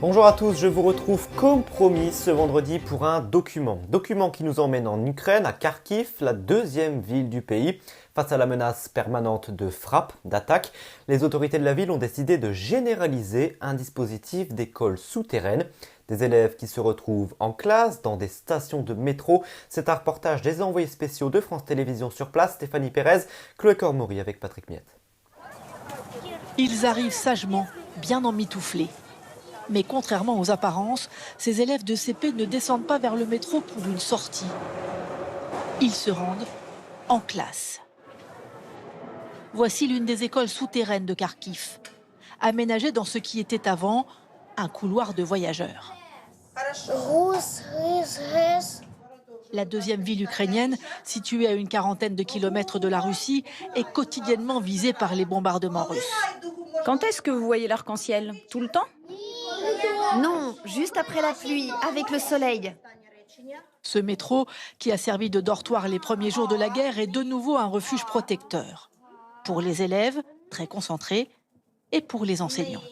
Bonjour à tous, je vous retrouve comme promis ce vendredi pour un document. Document qui nous emmène en Ukraine, à Kharkiv, la deuxième ville du pays. Face à la menace permanente de frappe, d'attaque, les autorités de la ville ont décidé de généraliser un dispositif d'école souterraine. Des élèves qui se retrouvent en classe, dans des stations de métro. C'est un reportage des envoyés spéciaux de France Télévisions sur place, Stéphanie Pérez, Chloé Cormori avec Patrick Miette. Ils arrivent sagement, bien emmitouflés. Mais contrairement aux apparences, ces élèves de CP ne descendent pas vers le métro pour une sortie. Ils se rendent en classe. Voici l'une des écoles souterraines de Kharkiv, aménagée dans ce qui était avant un couloir de voyageurs. La deuxième ville ukrainienne, située à une quarantaine de kilomètres de la Russie, est quotidiennement visée par les bombardements russes. Quand est-ce que vous voyez l'arc-en-ciel? Tout le temps? Non, juste après la pluie, avec le soleil. Ce métro, qui a servi de dortoir les premiers jours de la guerre, est de nouveau un refuge protecteur. Pour les élèves, très concentrés, et pour les enseignants.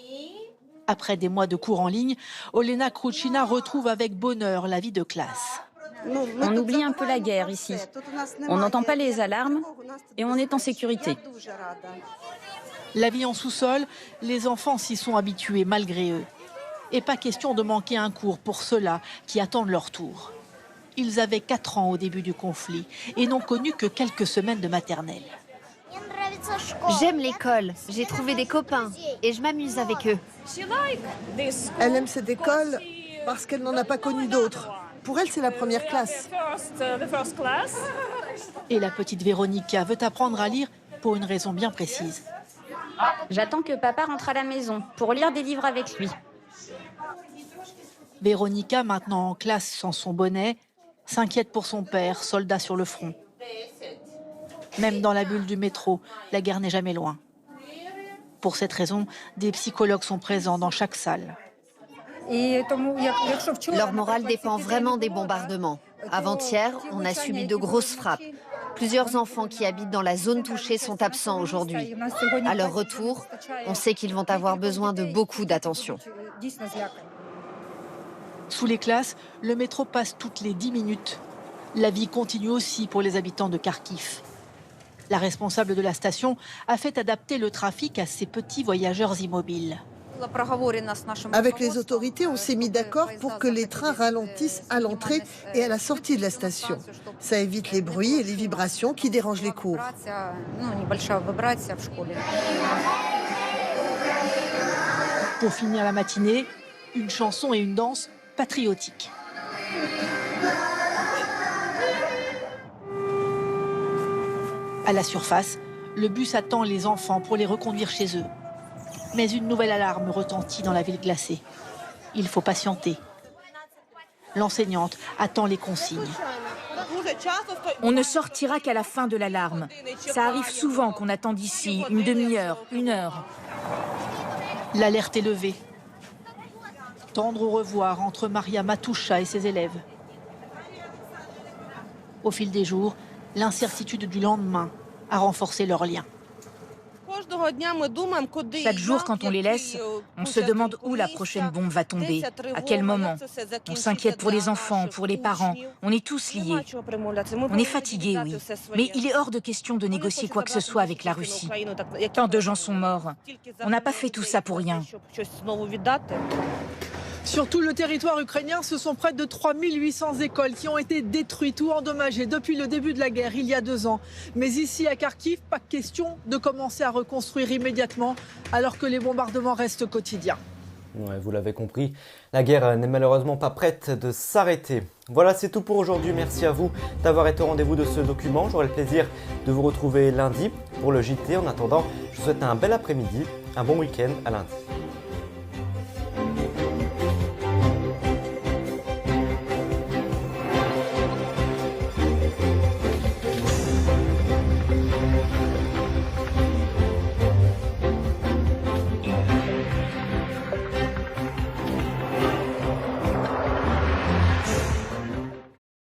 Après des mois de cours en ligne, Olena Krouchina retrouve avec bonheur la vie de classe. On oublie un peu la guerre ici. On n'entend pas les alarmes et on est en sécurité. La vie en sous-sol, les enfants s'y sont habitués malgré eux. Et pas question de manquer un cours pour ceux-là qui attendent leur tour. Ils avaient 4 ans au début du conflit et n'ont connu que quelques semaines de maternelle. J'aime l'école, j'ai trouvé des copains et je m'amuse avec eux. Elle aime cette école parce qu'elle n'en a pas connu d'autres. Pour elle, c'est la première classe. Et la petite Véronica veut apprendre à lire pour une raison bien précise. J'attends que papa rentre à la maison pour lire des livres avec lui. Véronica, maintenant en classe sans son bonnet, s'inquiète pour son père, soldat sur le front. Même dans la bulle du métro, la guerre n'est jamais loin. Pour cette raison, des psychologues sont présents dans chaque salle. Leur morale dépend vraiment des bombardements. Avant-hier, on a subi de grosses frappes. Plusieurs enfants qui habitent dans la zone touchée sont absents aujourd'hui. À leur retour, on sait qu'ils vont avoir besoin de beaucoup d'attention. Sous les classes, le métro passe toutes les 10 minutes. La vie continue aussi pour les habitants de Kharkiv. La responsable de la station a fait adapter le trafic à ces petits voyageurs immobiles. Avec les autorités, on s'est mis d'accord pour que les trains ralentissent à l'entrée et à la sortie de la station. Ça évite les bruits et les vibrations qui dérangent les cours. Pour finir la matinée, une chanson et une danse patriotiques. À la surface, le bus attend les enfants pour les reconduire chez eux. Mais une nouvelle alarme retentit dans la ville glacée. Il faut patienter. L'enseignante attend les consignes. On ne sortira qu'à la fin de l'alarme. Ça arrive souvent qu'on attend d'ici une demi-heure, 1 heure. L'alerte est levée. Tendre au revoir entre Maria Matoucha et ses élèves. Au fil des jours, l'incertitude du lendemain a renforcé leurs liens. Chaque jour, quand on les laisse, on se demande où la prochaine bombe va tomber, à quel moment. On s'inquiète pour les enfants, pour les parents. On est tous liés. On est fatigués, oui. Mais il est hors de question de négocier quoi que ce soit avec la Russie. Tant de gens sont morts. On n'a pas fait tout ça pour rien. Sur tout le territoire ukrainien, ce sont près de 3800 écoles qui ont été détruites ou endommagées depuis le début de la guerre, il y a 2 ans. Mais ici, à Kharkiv, pas question de commencer à reconstruire immédiatement, alors que les bombardements restent quotidiens. Ouais, vous l'avez compris, la guerre n'est malheureusement pas prête de s'arrêter. Voilà, c'est tout pour aujourd'hui. Merci à vous d'avoir été au rendez-vous de ce document. J'aurai le plaisir de vous retrouver lundi pour le JT. En attendant, je vous souhaite un bel après-midi, un bon week-end, à lundi.